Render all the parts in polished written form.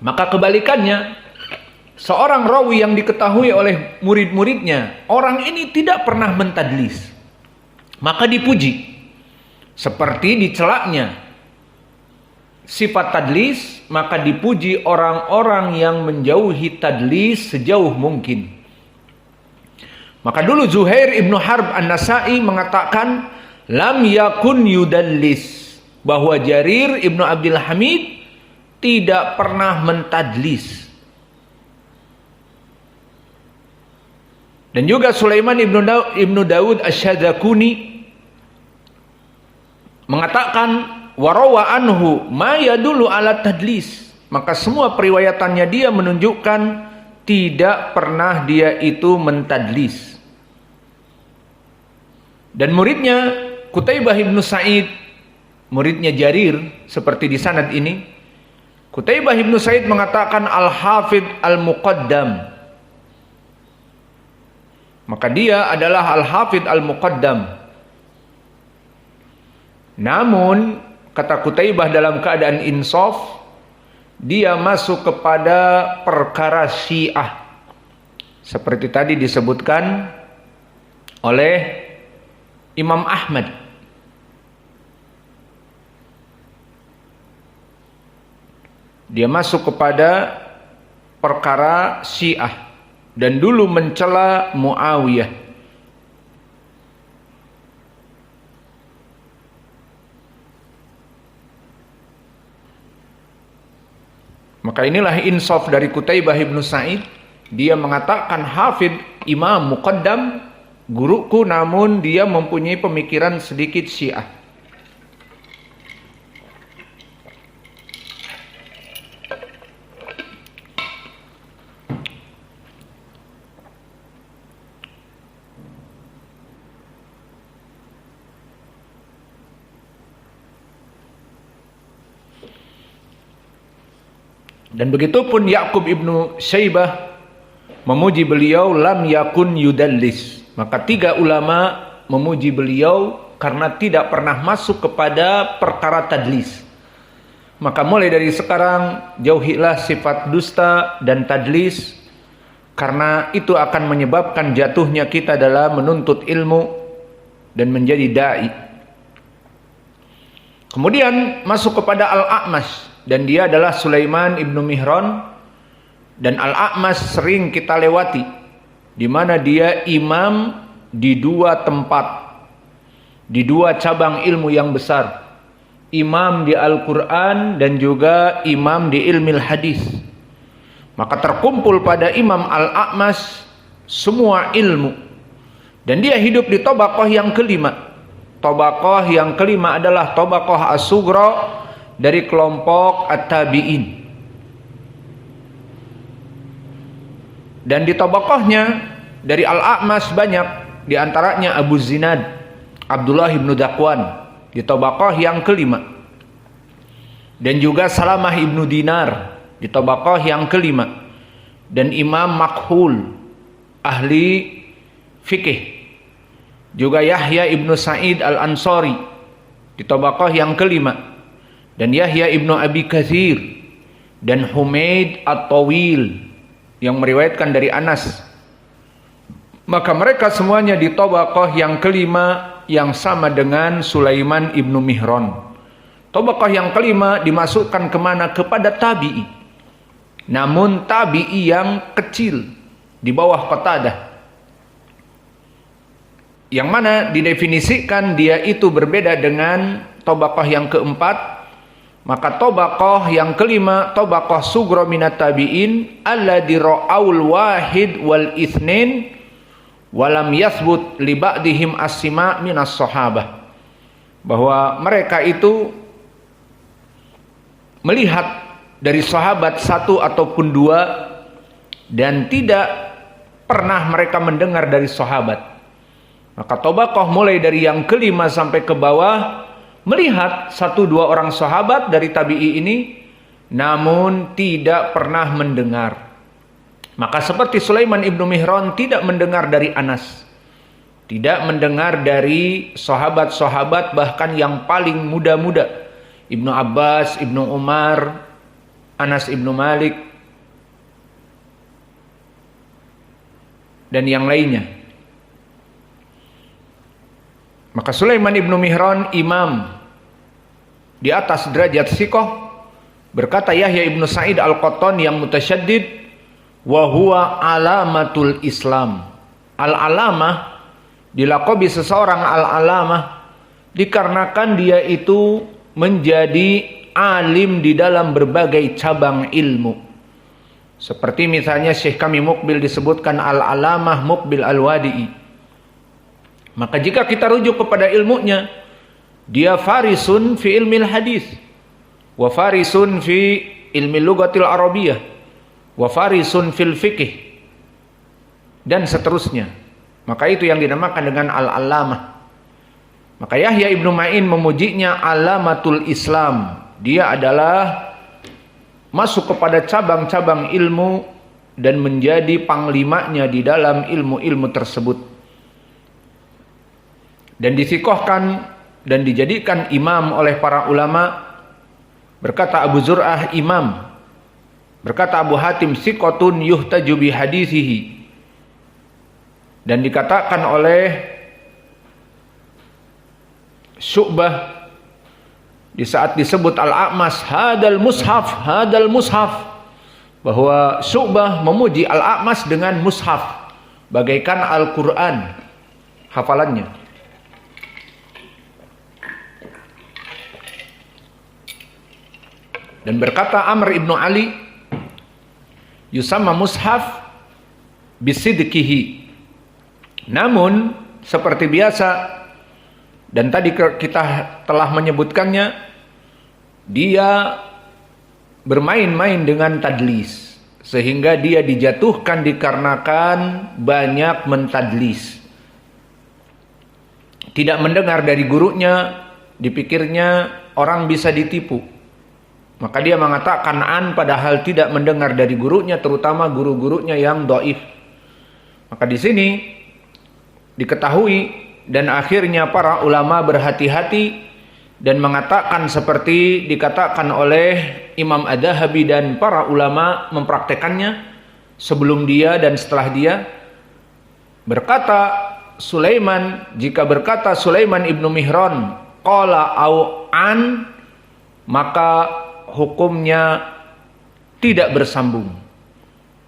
Maka kebalikannya, seorang rawi yang diketahui oleh murid-muridnya, orang ini tidak pernah mentadlis, maka dipuji. Seperti dicelaknya sifat tadlis, maka dipuji orang-orang yang menjauhi tadlis sejauh mungkin. Maka dulu Zuhair ibnu Harb an-Nasai mengatakan, lam yakun yudallis, bahwa Jarir ibnu Abdul Hamid tidak pernah mentadlis. Dan juga Sulaiman ibnu Daud asy-Syadzakuni mengatakan, warawa anhu ma yadullu ala tadlis, maka semua periwayatannya dia menunjukkan tidak pernah dia itu mentadlis. Dan muridnya Qutaibah ibnu Sa'id, muridnya Jarir, seperti di sanad ini, Qutaibah ibnu Sa'id mengatakan al-hafidh al-muqaddam, maka dia adalah al-hafidh al-muqaddam. Namun kata Qutaibah dalam keadaan insaf, dia masuk kepada perkara Syiah, seperti tadi disebutkan oleh Imam Ahmad. Dia masuk kepada perkara Syiah dan dulu mencela Muawiyah. Maka inilah insaf dari Qutaibah ibnu Sa'id. Dia mengatakan hafid imam muqaddam, guruku, namun dia mempunyai pemikiran sedikit Syiah. Dan begitupun Ya'qub ibnu Syaibah memuji beliau lam yakun yudallis. Maka tiga ulama memuji beliau karena tidak pernah masuk kepada perkara tadlis. Maka mulai dari sekarang jauhilah sifat dusta dan tadlis, karena itu akan menyebabkan jatuhnya kita dalam menuntut ilmu dan menjadi dai. Kemudian masuk kepada Al-A'mash, dan dia adalah Sulaiman ibnu Mihran. Dan Al-A'mash sering kita lewati, di mana dia imam di dua tempat, di dua cabang ilmu yang besar, imam di Al-Quran dan juga imam di ilmil hadis. Maka terkumpul pada Imam Al-A'mash semua ilmu, dan dia hidup di tabaqah yang kelima. Tabaqah yang kelima adalah tabaqah as-sughra dari kelompok at-tabi'in. Dan di tabaqahnya dari Al-A'mash banyak, di antaranya Abu Zinad, Abdullah ibnu Dakwan, di tabaqah yang kelima. Dan juga Salamah ibnu Dinar di tabaqah yang kelima. Dan Imam Makhul, ahli fikih. Juga Yahya ibnu Sa'id al-Ansari di tabaqah yang kelima. Dan Yahya ibnu Abi Katsir dan Humaid at-Tawil yang meriwayatkan dari Anas. Maka mereka semuanya di tabaqah yang kelima, yang sama dengan Sulaiman ibnu Mihran. Tabaqah yang kelima dimasukkan kemana? Kepada tabi'i, namun tabi'i yang kecil, di bawah Qatadah, yang mana didefinisikan dia itu berbeda dengan tabaqah yang keempat. Maka tabaqah yang kelima, tabaqah sughra minat tabi'in alladzi ra'aul wahid wal itsnain walam yathbut li ba'dihim as-sima' minas sahabah. Bahwa mereka itu melihat dari sahabat satu ataupun dua, dan tidak pernah mereka mendengar dari sahabat. Maka tabaqah mulai dari yang kelima sampai ke bawah melihat satu dua orang sahabat dari tabi'i ini, namun tidak pernah mendengar. Maka seperti Sulaiman ibnu Mihran tidak mendengar dari Anas, tidak mendengar dari sahabat-sahabat bahkan yang paling muda-muda, Ibnu Abbas, Ibnu Umar, Anas ibnu Malik, dan yang lainnya. Maka Sulaiman ibnu Mihran imam di atas derajat siqah. Berkata Yahya ibnu Sa'id al-Qattan yang mutasyaddid, wa huwa alamatul Islam. Al-alamah, dilaqabi seseorang al-alamah dikarenakan dia itu menjadi alim di dalam berbagai cabang ilmu. Seperti misalnya Syekh kami Mukbil disebutkan al-alamah Mukbil al-Wadi'i. Maka jika kita rujuk kepada ilmunya, dia farisun fi ilmil hadis, wa farisun fi ilmi lugatil arabiyah, wa farisun fil fiqh, dan seterusnya. Maka itu yang dinamakan dengan al-alamah. Maka Yahya ibnu Ma'in memujinya alamatul Islam. Dia adalah masuk kepada cabang-cabang ilmu dan menjadi panglimanya di dalam ilmu-ilmu tersebut. Dan disikohkan dan dijadikan imam oleh para ulama. Berkata Abu Zur'ah imam. Berkata Abu Hatim siqatun yuhtaju bi hadithihi. Dan dikatakan oleh Syu'bah di saat disebut Al-A'mas hadal mushaf, bahwa Syu'bah memuji Al-A'mas dengan mushaf bagaikan Al-Quran hafalannya. Dan berkata Amr ibnu Ali yusamma mushaf bisidqihi. Namun seperti biasa, dan tadi kita telah menyebutkannya, dia bermain-main dengan tadlis, sehingga dia dijatuhkan dikarenakan banyak mentadlis. Tidak mendengar dari gurunya, dipikirnya orang bisa ditipu. Maka dia mengatakan an padahal tidak mendengar dari gurunya, terutama guru-gurunya yang dhaif. Maka di sini diketahui dan akhirnya para ulama berhati-hati dan mengatakan seperti dikatakan oleh Imam Ad-Dahabi dan para ulama mempraktekannya sebelum dia dan setelah dia. Berkata Sulaiman, jika berkata Sulaiman ibnu Mihran qala au an, maka hukumnya tidak bersambung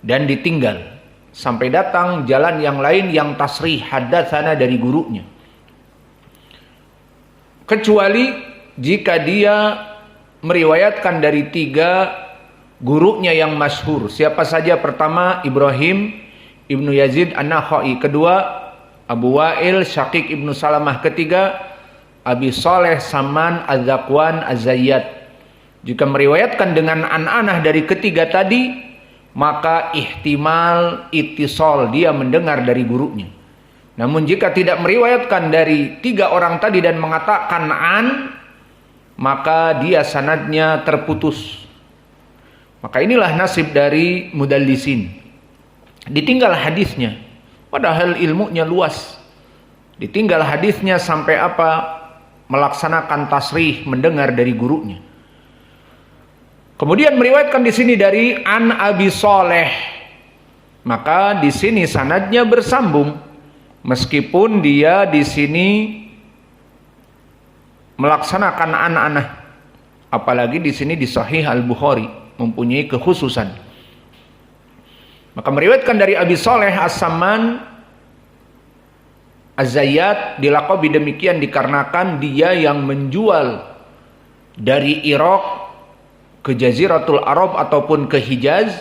dan ditinggal sampai datang jalan yang lain yang tasrih hadatsana dari gurunya, kecuali jika dia meriwayatkan dari 3 gurunya yang masyhur. Siapa saja? Pertama Ibrahim ibnu Yazid an-Nakhai, kedua Abu Wa'il Syaqiq ibnu Salamah, ketiga Abi Saleh Saman Az-Zakwan Az-Zayyad. Jika meriwayatkan dengan an-anah dari ketiga tadi, maka ihtimal ittisal, dia mendengar dari gurunya. Namun jika tidak meriwayatkan dari 3 orang tadi dan mengatakan an, maka dia sanadnya terputus. Maka inilah nasib dari mudallisin. Ditinggal hadisnya, padahal ilmunya luas. Ditinggal hadisnya sampai apa? Melaksanakan tasrih, mendengar dari gurunya. Kemudian meriwayatkan di sini dari an Abi Saleh, maka di sini sanadnya bersambung meskipun dia di sini melaksanakan an-anah. Apalagi di sini di Sahih Al-Bukhari mempunyai kekhususan. Maka meriwayatkan dari Abi Saleh As-Samman Az-Zayyad, dilaqabi demikian dikarenakan dia yang menjual dari Irak ke Jaziratul Arab ataupun ke Hijaz,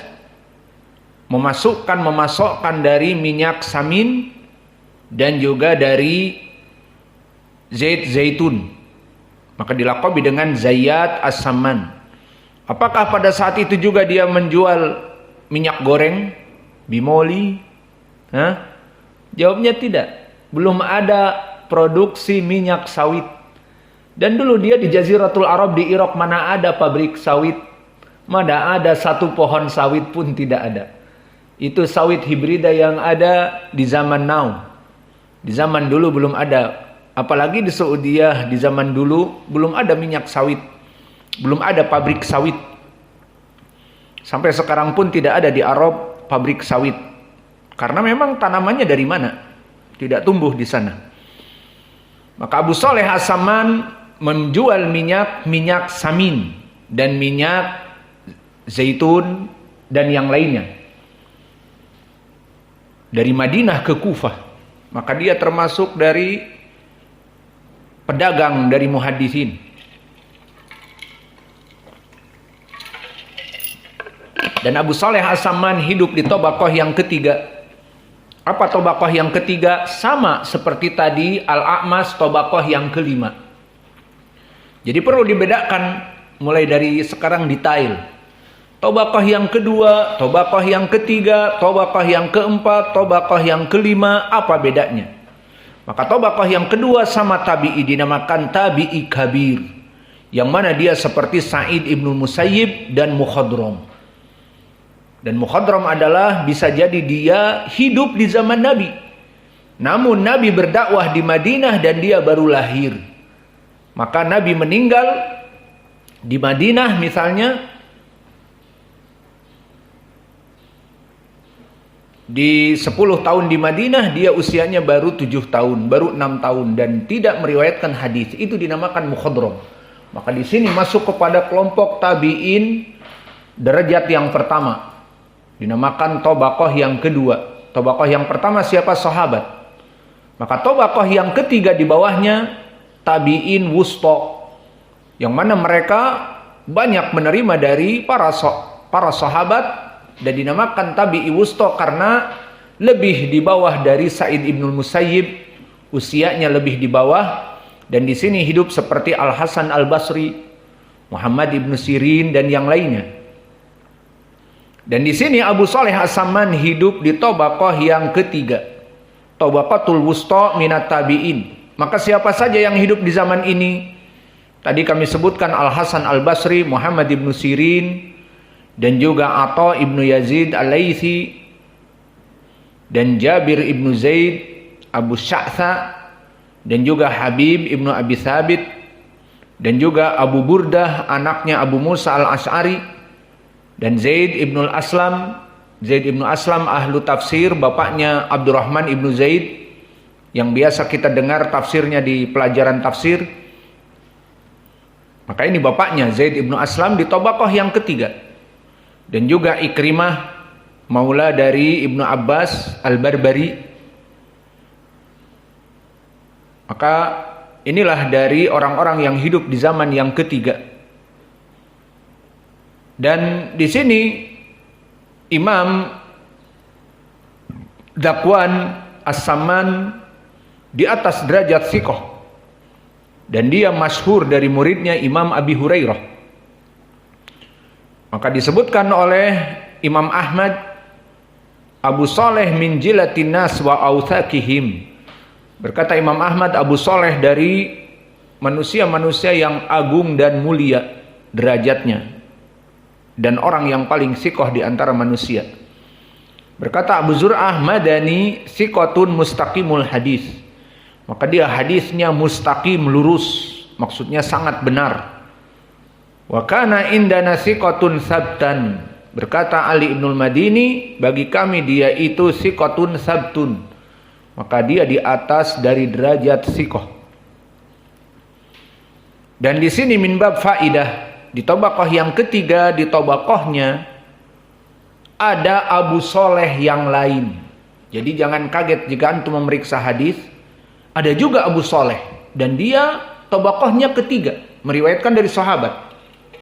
memasokkan dari minyak samin dan juga dari zaitun. Maka dilaqabi dengan Zayyad As-Samman. Apakah pada saat itu juga dia menjual minyak goreng bimoli? Jawabnya tidak. Belum ada produksi minyak sawit. Dan dulu dia di Jaziratul Arab di Irak, mana ada pabrik sawit, mana ada satu pohon sawit pun tidak ada. Itu sawit hibrida yang ada di zaman now. Di zaman dulu belum ada. Apalagi di Saudiyah di zaman dulu belum ada minyak sawit, belum ada pabrik sawit. Sampai sekarang pun tidak ada di Arab pabrik sawit. Karena memang tanamannya dari mana? Tidak tumbuh di sana. Maka Abu Saleh As-Samman menjual minyak samin dan minyak zaitun dan yang lainnya dari Madinah ke Kufah. Maka dia termasuk dari pedagang dari muhaddisin. Dan Abu Saleh As-Samman hidup di Tabaqah yang ketiga. Apa Tabaqah yang ketiga? Sama seperti tadi Al-A'mas Tabaqah yang kelima. Jadi perlu dibedakan mulai dari sekarang detail. Tabaqah yang kedua, Tabaqah yang ketiga, Tabaqah yang keempat, Tabaqah yang kelima, apa bedanya? Maka Tabaqah yang kedua sama tabi'i dinamakan tabi'i kabir. Yang mana dia seperti Sa'id ibn Musayyib dan Mukhadram. Dan Mukhadram adalah bisa jadi dia hidup di zaman Nabi. Namun Nabi berdakwah di Madinah dan dia baru lahir. Maka Nabi meninggal di Madinah misalnya di 10 tahun di Madinah, dia usianya baru 7 tahun, baru 6 tahun dan tidak meriwayatkan hadis. Itu dinamakan Mukhadram. Maka di sini masuk kepada kelompok tabi'in derajat yang pertama. Dinamakan Tabaqah yang kedua. Tabaqah yang pertama siapa? Sahabat. Maka Tabaqah yang ketiga di bawahnya tabi'in wusta, yang mana mereka banyak menerima dari para sahabat dan dinamakan tabi'i wusta karena lebih di bawah dari Sa'id ibn Musayyib, usianya lebih di bawah. Dan di sini hidup seperti Al Hasan Al Basri, Muhammad ibn Sirin dan yang lainnya. Dan di sini Abu Saleh As-Samman hidup di Tabaqah yang ketiga, Tabaqatul Wusta minat tabi'in. Maka siapa saja yang hidup di zaman ini? Tadi kami sebutkan Al Hasan Al Basri, Muhammad ibn Sirin, dan juga Atha ibn Yazid Al-Laitsi, dan Jabir ibn Zaid, Abu Sya'tha, dan juga Habib ibn Abi Thabit, dan juga Abu Burdah anaknya Abu Musa Al-Asy'ari, dan Zaid ibn Aslam. Zaid ibn Aslam ahlu tafsir, bapaknya Abdurrahman ibn Zaid, yang biasa kita dengar tafsirnya di pelajaran tafsir. Maka ini bapaknya Zaid ibn Aslam di Tabaqah yang ketiga. Dan juga Ikrimah, maula dari Ibnu Abbas Al-Barbari. Maka inilah dari orang-orang yang hidup di zaman yang ketiga. Dan di sini Imam Zakwan As-Samman di atas derajat thiqah, dan dia masyhur dari muridnya Imam Abi Hurairah. Maka disebutkan oleh Imam Ahmad, Abu Saleh min jilatin nas wa authaqihim. Berkata Imam Ahmad, Abu Saleh dari manusia-manusia yang agung dan mulia derajatnya, dan orang yang paling thiqah di antara manusia. Berkata Abu Zur'ah, Madani thiqatun mustaqimul hadis. Maka dia hadisnya mustaqim, lurus, maksudnya sangat benar. Wa kana indana thiqatun sabtan. Berkata Ali ibnul Madini, bagi kami dia itu thiqatun sabtun. Maka dia di atas dari derajat thiqah. Dan di sini min bab faidah, di Tabaqah yang ketiga, di Tabaqahnya ada Abu Saleh yang lain. Jadi jangan kaget jika antum memeriksa hadis, ada juga Abu Saleh dan dia Tabaqahnya ketiga, meriwayatkan dari sahabat.